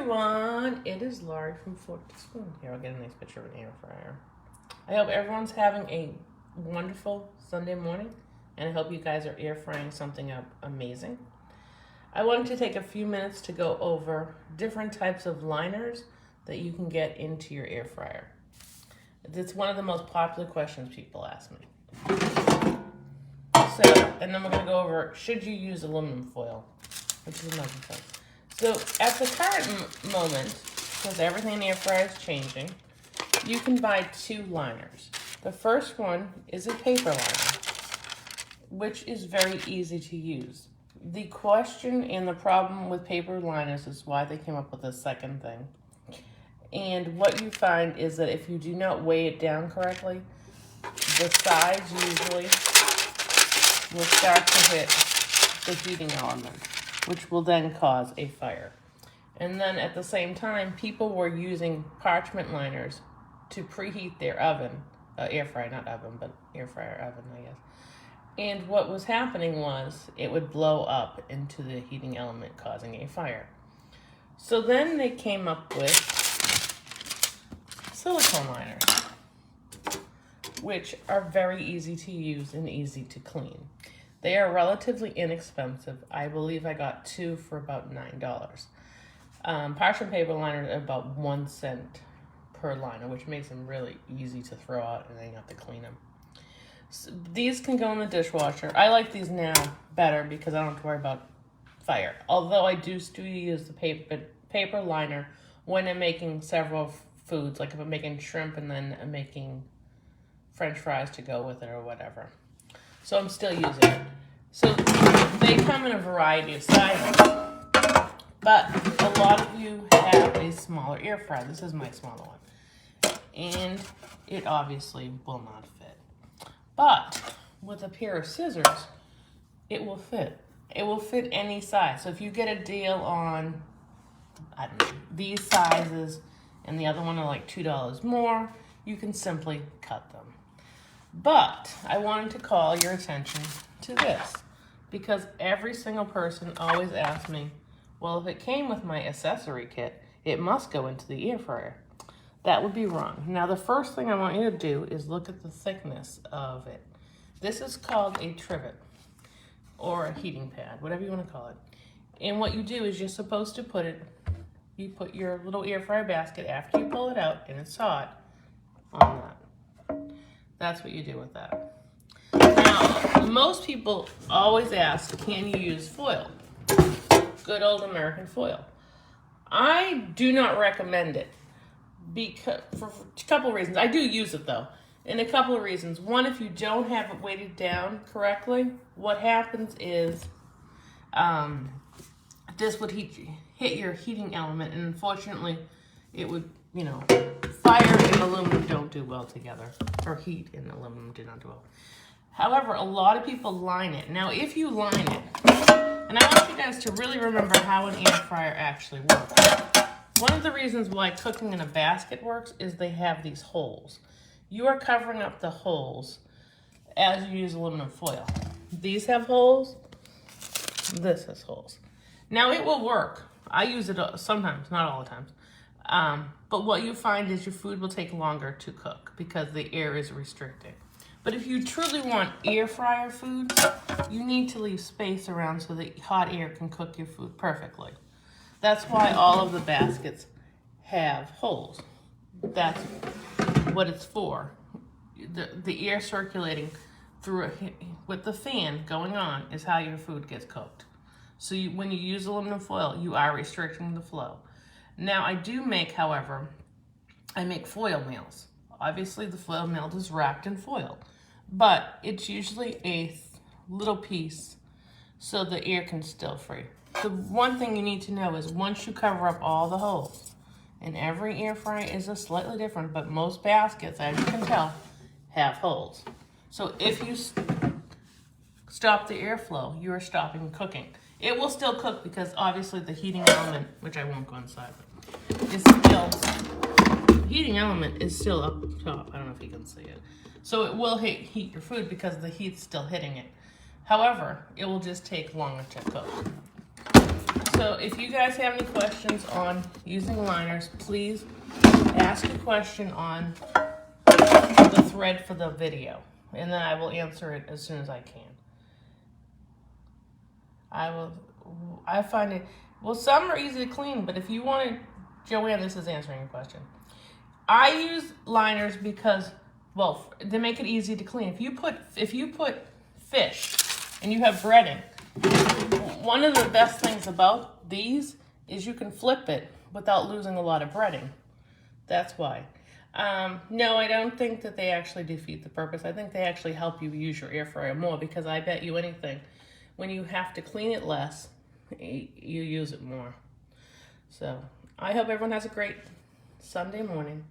everyone, it is Laurie from Fork to Spoon. Here, I'll get a nice picture of an air fryer. I hope everyone's having a wonderful Sunday morning, and I hope you guys are air frying something up amazing. I wanted to take a few minutes to go over different types of liners that you can get into your air fryer. It's one of the most popular questions people ask me. So, and then we're going to go over, should you use aluminum foil, which is another thing. So at the current moment, because everything in the air fryer is changing, you can buy two liners. The first one is a paper liner, which is very easy to use. The question and the problem with paper liners is why they came up with a second thing. And what you find is that if you do not weigh it down correctly, the sides usually will start to hit the heating element, which will then cause a fire. And then at the same time, people were using parchment liners to preheat their oven, air fryer, not oven, but air fryer oven, I guess. And what was happening was it would blow up into the heating element, causing a fire. So then they came up with silicone liners, which are very easy to use and easy to clean. They are relatively inexpensive. I believe I got two for about $9. Parchment paper liners are about 1 cent per liner, which makes them really easy to throw out and then you have to clean them. So these can go in the dishwasher. I like these now better because I don't have to worry about fire. Although I do still use the paper liner when I'm making several foods, like if I'm making shrimp and then I'm making French fries to go with it or whatever. So I'm still using it. So they come in a variety of sizes, but a lot of you have a smaller air fryer. This is my smaller one, and it obviously will not fit. But with a pair of scissors, it will fit. It will fit any size. So if you get a deal on, I don't know, these sizes and the other one are like $2 more, you can simply cut them. But I wanted to call your attention to this because every single person always asks me, well, if it came with my accessory kit, it must go into the air fryer. That would be wrong. Now, the first thing I want you to do is look at the thickness of it. This is called a trivet or a heating pad, whatever you want to call it. And what you do is you're supposed to put it, you put your little air fryer basket after you pull it out and it's hot on that. That's what you do with that. Now, most people always ask, can you use foil? Good old American foil. I do not recommend it because for a couple of reasons. I do use it though, and a couple of reasons. One, if you don't have it weighted down correctly, what happens is this would hit your heating element, and unfortunately, it would, fire and aluminum don't do well together, or heat and aluminum do not do well. However, a lot of people line it. Now, if you line it, and I want you guys to really remember how an air fryer actually works. One of the reasons why cooking in a basket works is they have these holes. You are covering up the holes as you use aluminum foil. These have holes. This has holes. Now, it will work. I use it sometimes, not all the times. But what you find is your food will take longer to cook because the air is restricted. But if you truly want air fryer food, you need to leave space around so that hot air can cook your food perfectly. That's why all of the baskets have holes. That's what it's for. The air circulating through with the fan going on is how your food gets cooked. So when you use aluminum foil, you are restricting the flow. Now, I do make, however, I make foil meals. Obviously, the foil meal is wrapped in foil, but it's usually a little piece so the air can still free. The one thing you need to know is once you cover up all the holes, and every air fryer is a slightly different, but most baskets, as you can tell, have holes. So if you stop the airflow, you are stopping cooking. It will still cook because obviously the heating element, which I won't go inside, but is still, the heating element is still up top. I don't know if you can see it. So it will heat your food because the heat's still hitting it. However, it will just take longer to cook. So if you guys have any questions on using liners, please ask a question on the thread for the video, and then I will answer it as soon as I can. I find it, well, some are easy to clean, but if you want to, Joanne, this is answering your question. I use liners because, well, they make it easy to clean. If you put fish and you have breading, one of the best things about these is you can flip it without losing a lot of breading. That's why. No, I don't think that they actually defeat the purpose. I think they actually help you use your air fryer more, because I bet you anything, when you have to clean it less, you use it more. So I hope everyone has a great Sunday morning.